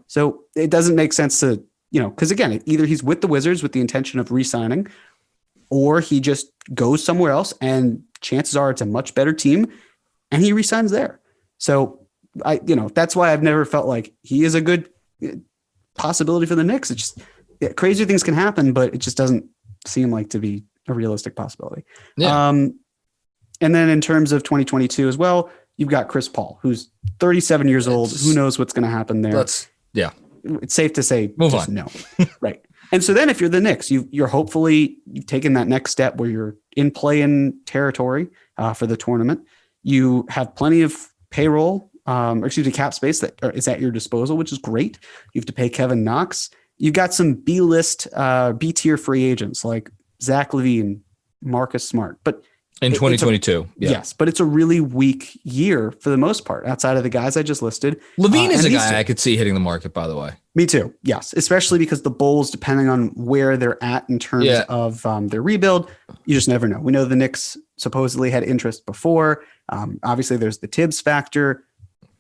So it doesn't make sense to, because again, either he's with the Wizards with the intention of re-signing, or he just goes somewhere else, and chances are it's a much better team, and he re-signs there. So that's why I've never felt like he is a good possibility for the Knicks. It's just crazier things can happen, but it just doesn't seem like to be a realistic possibility. Yeah. And then in terms of 2022 as well, you've got Chris Paul, who's 37 years old. Who knows what's going to happen there? It's safe to say, move on. No. Right. And so then if you're the Knicks, you're hopefully taken that next step where you're in play-in territory for the tournament. You have plenty of payroll, cap space that is at your disposal, which is great. You have to pay Kevin Knox. You've got some B-list, B-tier free agents like Zach LaVine, Marcus Smart. But in 2022, yes, but it's a really weak year for the most part outside of the guys I just listed. LaVine is a guy I could see hitting the market, by the way. Me too. Yes, especially because the Bulls, depending on where they're at in terms of their rebuild, you just never know. We know the Knicks supposedly had interest before. Obviously, there's the Tibbs factor.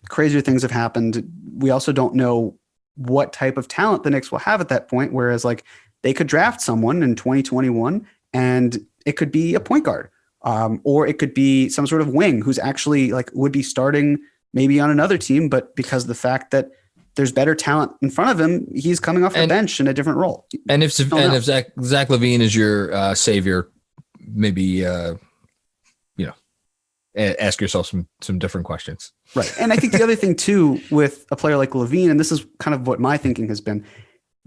Crazier things have happened. We also don't know what type of talent the Knicks will have at that point, whereas like they could draft someone in 2021 and it could be a point guard. Or it could be some sort of wing who's actually like would be starting maybe on another team, but because of the fact that there's better talent in front of him, he's coming off the bench in a different role. And if Zach LaVine is your savior, maybe ask yourself some different questions. Right. And I think the other thing too with a player like LaVine, and this is kind of what my thinking has been,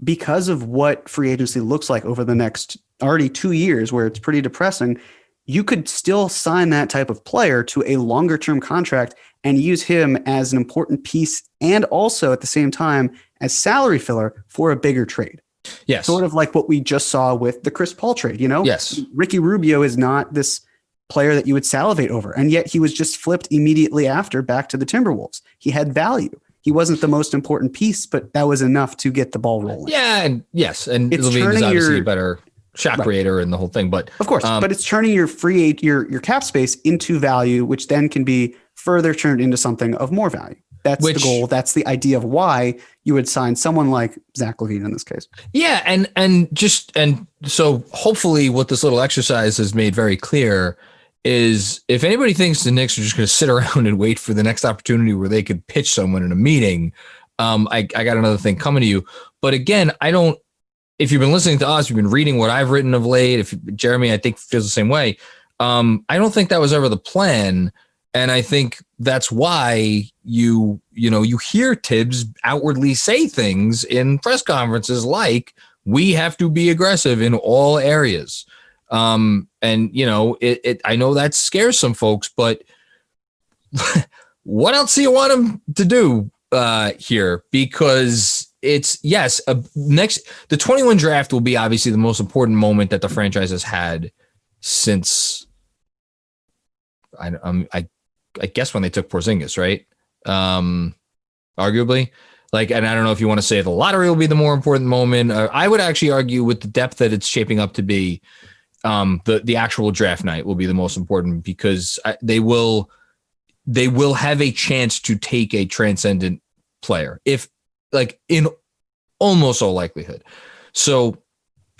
because of what free agency looks like over the next already 2 years, where it's pretty depressing. You could still sign that type of player to a longer term contract and use him as an important piece and also at the same time as salary filler for a bigger trade. Yes. Sort of like what we just saw with the Chris Paul trade, Yes. Ricky Rubio is not this player that you would salivate over. And yet he was just flipped immediately after back to the Timberwolves. He had value. He wasn't the most important piece, but that was enough to get the ball rolling. Yeah. And yes. And LaVine is obviously a better shot creator and the whole thing, but of course, but it's turning your your cap space into value, which then can be further turned into something of more value. That's the goal. That's the idea of why you would sign someone like Zach LaVine in this case. Yeah. And so hopefully what this little exercise has made very clear is if anybody thinks the Knicks are just going to sit around and wait for the next opportunity where they could pitch someone in a meeting, I got another thing coming to you. But again, if you've been listening to us, you've been reading what I've written of late. If Jeremy, I think, feels the same way. I don't think that was ever the plan. And I think that's why you hear Tibbs outwardly say things in press conferences like, we have to be aggressive in all areas. I know that scares some folks, but what else do you want him to do here? Because it's the 21 draft will be obviously the most important moment that the franchise has had since I guess when they took Porzingis, right? Arguably, and I don't know if you want to say the lottery will be the more important moment. I would actually argue with the depth that it's shaping up to be, the actual draft night will be the most important because they will have a chance to take a transcendent player in almost all likelihood. So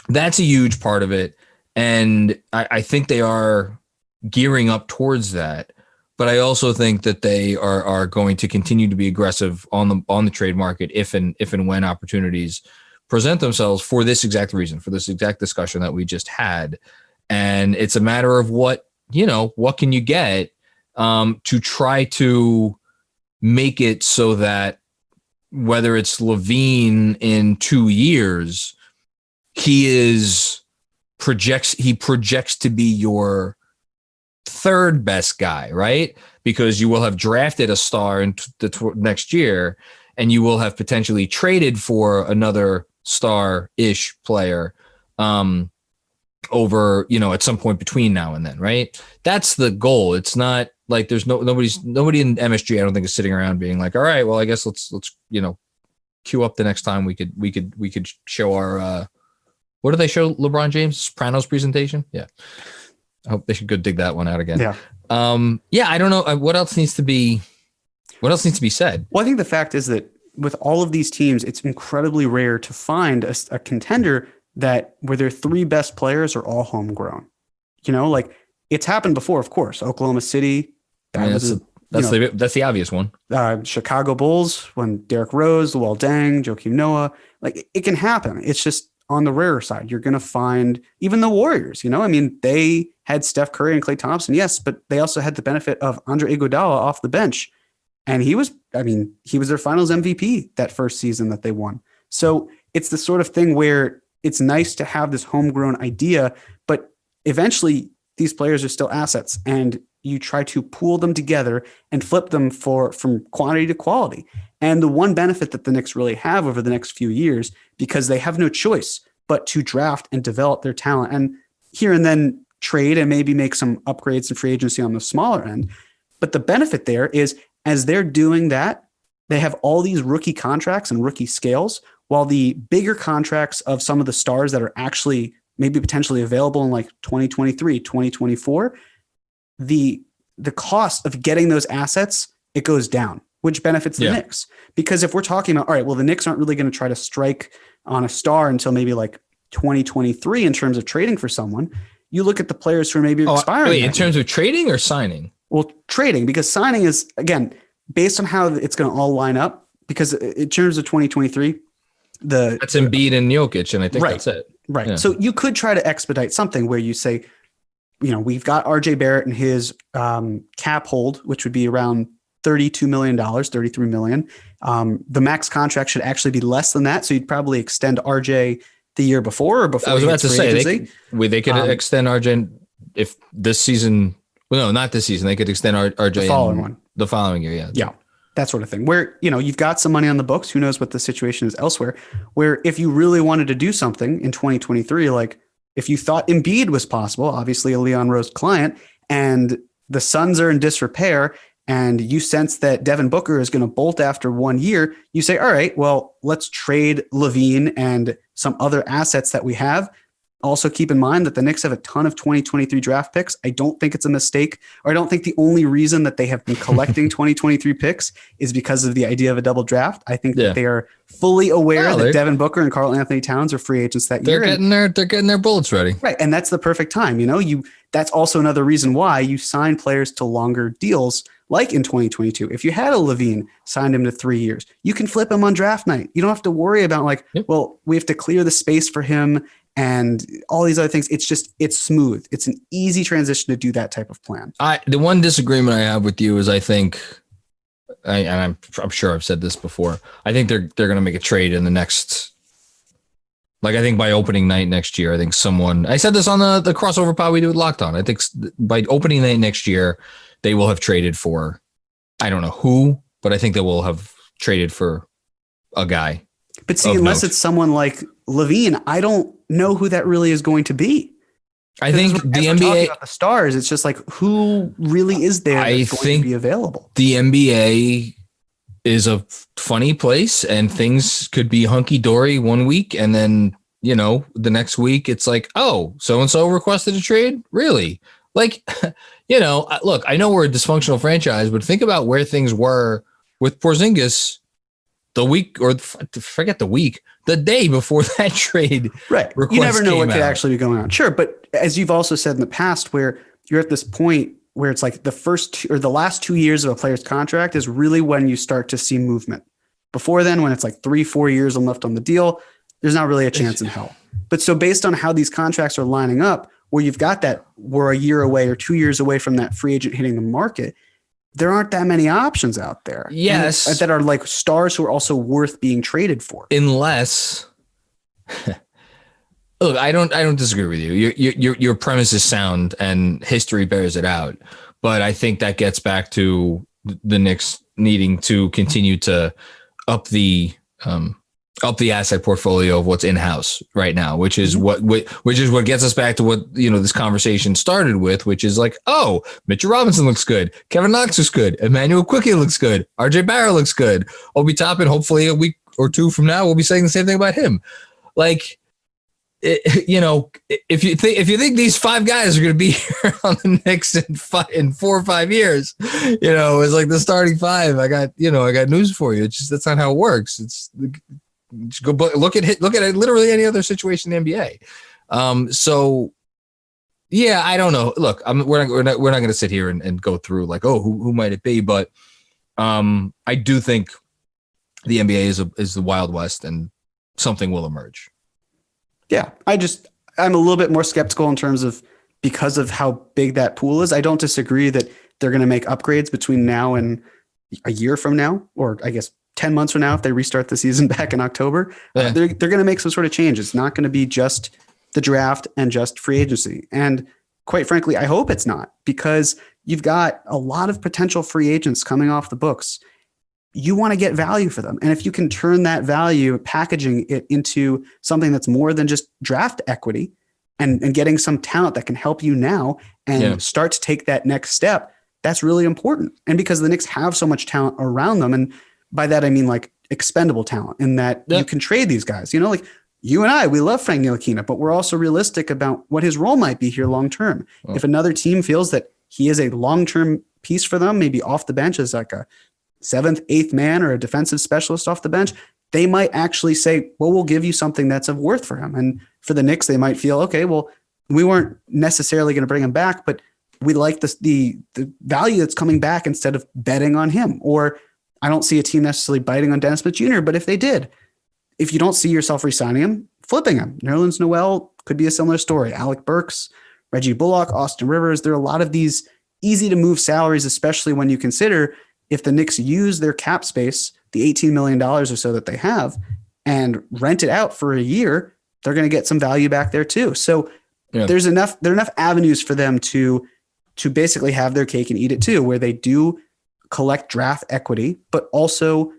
that's a huge part of it. And I think they are gearing up towards that. But I also think that they are going to continue to be aggressive on the trade market if and when opportunities present themselves for this exact reason, for this exact discussion that we just had. And it's a matter of what can you get to try to make it so that whether it's LaVine in 2 years, he projects to be your third best guy, right? Because you will have drafted a star in the next year, and you will have potentially traded for another star-ish player over, at some point between now and then, right? That's the goal. It's not like there's nobody in MSG, I don't think, is sitting around being like, all right, well, I guess let's queue up the next time we could show our what do they show LeBron James? Sopranos presentation? Yeah. I hope they should go dig that one out again. Yeah. I don't know what else needs to be said. Well, I think the fact is that with all of these teams, it's incredibly rare to find a contender where their three best players are all homegrown. Like it's happened before, of course. Oklahoma City. That's the obvious one. Chicago Bulls when Derrick Rose, Luol Deng, Joakim Noah. Like it can happen. It's just on the rarer side. You're going to find even the Warriors. They had Steph Curry and Klay Thompson, yes, but they also had the benefit of Andre Iguodala off the bench. And he was their finals MVP that first season that they won. So it's the sort of thing where it's nice to have this homegrown idea, but eventually these players are still assets and you try to pool them together and flip them from quantity to quality. And the one benefit that the Knicks really have over the next few years, because they have no choice but to draft and develop their talent and here and then trade and maybe make some upgrades in free agency on the smaller end. But the benefit there is as they're doing that, they have all these rookie contracts and rookie scales, while the bigger contracts of some of the stars that are actually maybe potentially available in like 2023, 2024, the cost of getting those assets, it goes down, which benefits the Knicks. Because if we're talking about, all right, well, the Knicks aren't really going to try to strike on a star until maybe like 2023 in terms of trading for someone. You look at the players who are maybe expiring. Wait, in terms of trading or signing? Well, trading, because signing is, again, based on how it's going to all line up, because in terms of 2023, that's Embiid and Jokic, and I think that's it. Right. Yeah. So you could try to expedite something where you say, we've got RJ Barrett and his cap hold, which would be around $32 million, $33 million. The max contract should actually be less than that. So you'd probably extend RJ the year before or before. I was about to say they could extend RJ if this season. Well, no, not this season. They could extend RJ the following year. Yeah. Yeah. That sort of thing where, you've got some money on the books. Who knows what the situation is elsewhere, where if you really wanted to do something in 2023, like if you thought Embiid was possible, obviously a Leon Rose client, and the Suns are in disrepair and you sense that Devin Booker is going to bolt after 1 year, you say, all right, well, let's trade LaVine and some other assets that we have. Also keep in mind that the Knicks have a ton of 2023 draft picks. I don't think it's a mistake, or I don't think the only reason that they have been collecting 2023 picks is because of the idea of a double draft. I think that they are fully aware that Devin Booker and Karl Anthony Towns are free agents that year. They're getting their bullets ready. Right. And that's the perfect time. That's also another reason why you sign players to longer deals. Like in 2022, if you had a LaVine, signed him to 3 years, you can flip him on draft night. You don't have to worry about well, we have to clear the space for him and all these other things. It's smooth. It's an easy transition to do that type of plan. The one disagreement I have with you is I'm sure I've said this before. I think they're going to make a trade in the next, I think by opening night next year, I said this on the crossover pod we do with Locked On. I think by opening night next year, they will have traded for, I don't know who, but I think they will have traded for a guy. But see, unless it's someone like LaVine, I don't know who that really is going to be. I think the NBA, about the stars, it's just like who really is there that's going to be available. The NBA is a funny place, and things could be hunky dory 1 week, and then the next week it's like, oh, so and so requested a trade, really? Look, I know we're a dysfunctional franchise, but think about where things were with Porzingis the day before that trade. Right. You never know what could actually be going on. Sure. But as you've also said in the past, where you're at this point where it's like the last 2 years of a player's contract is really when you start to see movement. Before then, when it's like 3-4 years left on the deal, there's not really a chance in hell. But so based on how these contracts are lining up, where you've got that, we're a year away or 2 years away from that free agent hitting the market, there aren't that many options out there. Yes. And that are like stars who are also worth being traded for. Unless, look, I don't disagree with you. Your premise is sound and history bears it out. But I think that gets back to the Knicks needing to continue to up the asset portfolio of what's in house right now, which is what gets us back to what this conversation started with, which is like, oh, Mitchell Robinson looks good, Kevin Knox looks good, Emmanuel Quickly looks good, RJ Barrett looks good, Obi Toppin, hopefully a week or two from now we'll be saying the same thing about him. Like, if you think these five guys are going to be here on the Knicks in 4 or 5 years, it's like the starting five. I got news for you. It's just, that's not how it works. Just go look at it literally any other situation in the NBA. So yeah, I don't know. Look, we're not going to sit here and go through like, oh, who might it be? But I do think the NBA is the Wild West, and something will emerge. Yeah, I'm a little bit more skeptical in terms of, because of how big that pool is. I don't disagree that they're going to make upgrades between now and a year from now, or I guess 10 months from now, if they restart the season back in October. Yeah. They're going to make some sort of change. It's not going to be just the draft and just free agency. And quite frankly, I hope it's not, because you've got a lot of potential free agents coming off the books. You want to get value for them. And if you can turn that value, packaging it into something that's more than just draft equity and getting some talent that can help you now and start to take that next step, that's really important. And because the Knicks have so much talent around them, and by that I mean like expendable talent, in that you can trade these guys. Like you and I, we love Frank Ntilikina, but we're also realistic about what his role might be here long term. Oh. If another team feels that he is a long-term piece for them, maybe off the bench as like a 7th, 8th man or a defensive specialist off the bench, they might actually say, well, we'll give you something that's of worth for him. And for the Knicks, they might feel, okay, well, we weren't necessarily going to bring him back, but we like the value that's coming back instead of betting on him. Or I don't see a team necessarily biting on Dennis Smith Jr., but if they did, if you don't see yourself re-signing him, flipping him. Nerlens Noel could be a similar story. Alec Burks, Reggie Bullock, Austin Rivers. There are a lot of these easy to move salaries, especially when you consider if the Knicks use their cap space, the $18 million or so that they have, and rent it out for a year, they're going to get some value back there too. So there are enough avenues for them to basically have their cake and eat it too, where they do collect draft equity, but also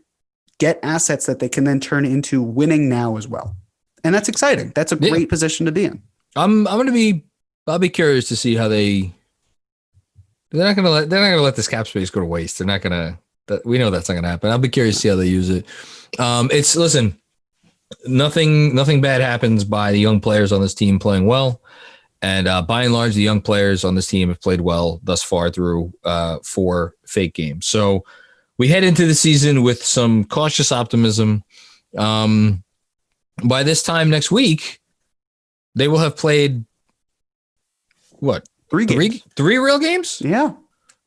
get assets that they can then turn into winning now as well. And that's exciting. That's a great position to be in. I'll be curious to see how they're not gonna let this cap space go to waste. They're not gonna. We know that's not gonna happen. I'll be curious to see how they use it. Listen, nothing bad happens by the young players on this team playing well, and by and large, the young players on this team have played well thus far through 4 fake games. So we head into the season with some cautious optimism. By this time next week, they will have played what? 3 games. 3 real games? Yeah.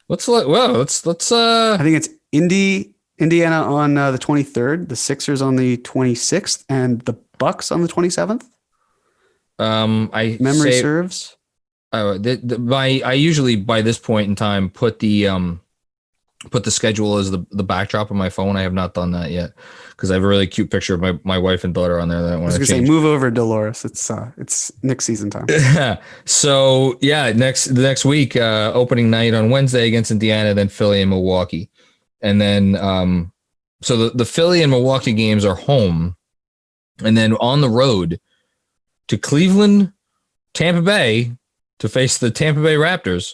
Let's I think it's Indiana on the 23rd, the Sixers on the 26th, and the Bucks on the 27th. Memory serves. I usually by this point in time put the schedule as the backdrop of my phone. I have not done that yet because I have a really cute picture of my wife and daughter on there that I want to change. Move over, Dolores. It's Knicks season time. So yeah, the next week, opening night on Wednesday against Indiana, then Philly and Milwaukee, and then so the Philly and Milwaukee games are home, and then on the road to Cleveland, Tampa Bay to face the Tampa Bay Raptors.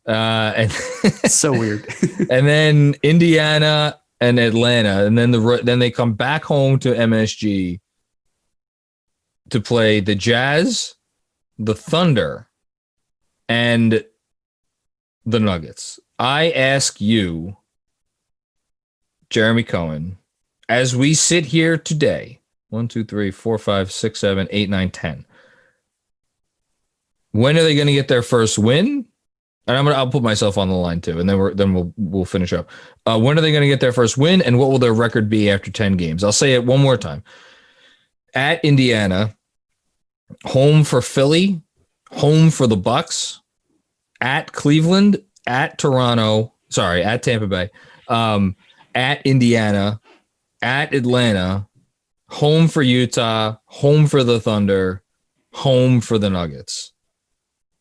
And so weird. And then Indiana and Atlanta, and then they come back home to MSG to play the Jazz, the Thunder, and the Nuggets. I ask you, Jeremy Cohen, as we sit here today, 1, 2, 3, 4, 5, 6, 7, 8, 9, 10. When are they going to get their first win? And I'll put myself on the line too, and then we'll finish up. When are they going to get their first win, and what will their record be after 10 games? I'll say it one more time. At Indiana, home for Philly, home for the Bucks, at Cleveland, at Toronto, Sorry, at Tampa Bay, at Indiana, at Atlanta, home for Utah, home for the Thunder, home for the Nuggets.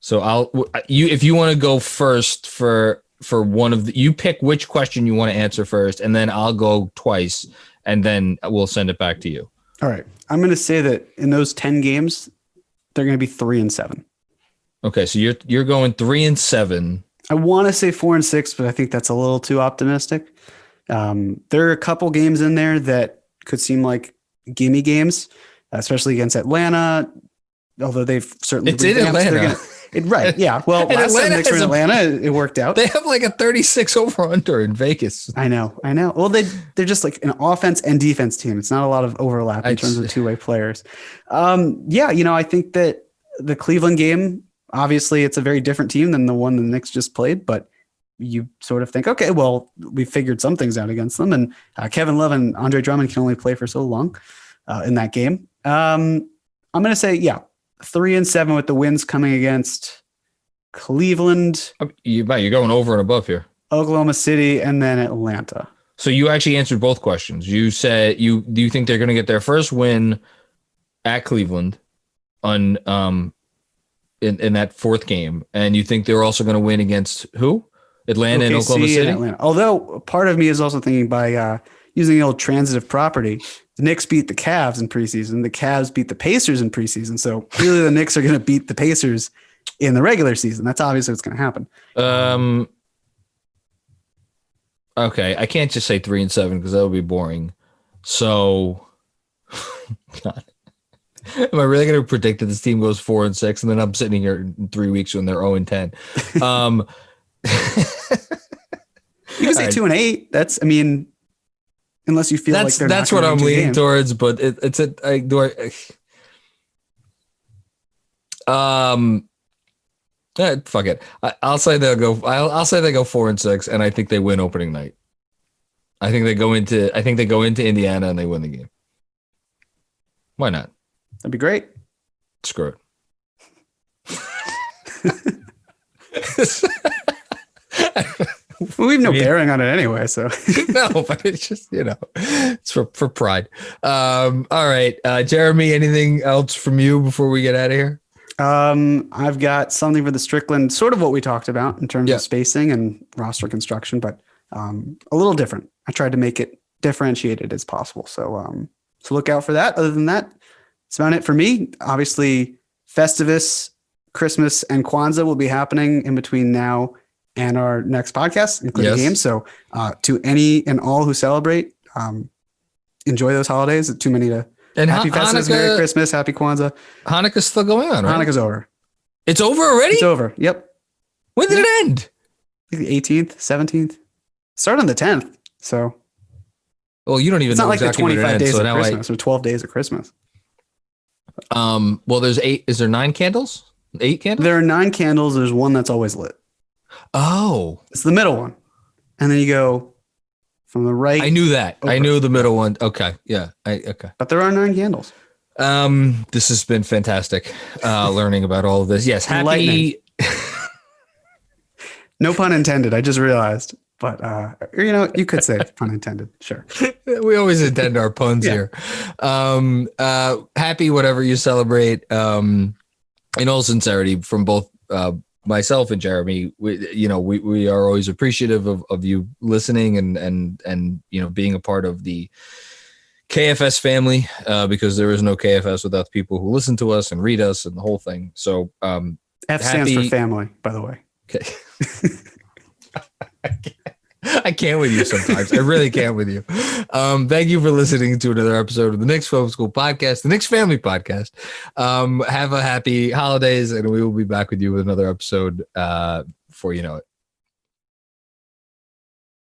So if you want to go first for one of you pick which question you want to answer first, and then I'll go twice, and then we'll send it back to you. All right. I'm going to say that in those 10 games, they're going to be 3-7. Okay, so you're going 3-7. I want to say 4-6, but I think that's a little too optimistic. There are a couple games in there that could seem like gimme games, especially against Atlanta. Although they've certainly it's in Atlanta. Right. Yeah. Well, last time Knicks were in Atlanta, it worked out. They have like a 36 over under in Vegas. I know. Well, they're just like an offense and defense team. It's not a lot of overlap in terms of two-way players. I think that the Cleveland game, obviously it's a very different team than the one the Knicks just played, but you sort of think, okay, well, we figured some things out against them, and Kevin Love and Andre Drummond can only play for so long in that game. I'm going to say, 3-7 with the wins coming against Cleveland. You're going over and above here. Oklahoma City, and then Atlanta. So you actually answered both questions. You said do you think they're going to get their first win at Cleveland on in that fourth game, and you think they're also going to win against who? Atlanta and Oklahoma City. Atlanta. Although part of me is also thinking by using the old transitive property, the Knicks beat the Cavs in preseason. The Cavs beat the Pacers in preseason. So clearly the Knicks are going to beat the Pacers in the regular season. That's obviously what's going to happen. Okay. I can't just say 3-7 because that would be boring. So, God. Am I really going to predict that this team goes 4-6 and then I'm sitting here in 3 weeks when they're 0-10? You can say 2-8. That's, unless you feel like they're that's what I'm leaning towards, but fuck it. I'll say they go 4-6, and I think they win opening night. I think they go into Indiana and they win the game. Why not? That'd be great. Screw it. Well, we have no bearing on it anyway, so no, but it's just, it's for pride. All right. Jeremy, anything else from you before we get out of here? I've got something for the Strickland, sort of what we talked about in terms of spacing and roster construction, but a little different. I tried to make it differentiated as possible. So look out for that. Other than that, that's about it for me. Obviously, Festivus, Christmas, and Kwanzaa will be happening in between now and our next podcast, including games. So to any and all who celebrate, enjoy those holidays. Too many to. And happy Festivus, Merry Christmas, Happy Kwanzaa. Hanukkah's still going on, right? Hanukkah's over. It's over already? It's over. Yep. When did it end? The 18th, 17th. Start on the 10th. So. Well, you don't even know exactly when it ends. It's not like the 25 days of Christmas or 12 days of Christmas. Well, there's 8. Is there 9 candles? 8 candles? There are 9 candles. There's one that's always lit. Oh. It's the middle one. And then you go from the right. I knew that. Over. I knew the middle one. Okay. Yeah. Okay. But there are 9 candles. This has been fantastic. Learning about all of this. Yes. Happy. No pun intended. I just realized. But, you could say pun intended. Sure. We always intend our puns here. Happy whatever you celebrate. In all sincerity, from both myself and Jeremy, we are always appreciative of you listening and being a part of the KFS family, because there is no KFS without the people who listen to us and read us and the whole thing. So F stands for family, by the way. Okay. I can't with you sometimes. I really can't with you. Thank you for listening to another episode of the Knicks Film School Podcast, the Knicks Family Podcast. Have a happy holidays, and we will be back with you with another episode before you know it.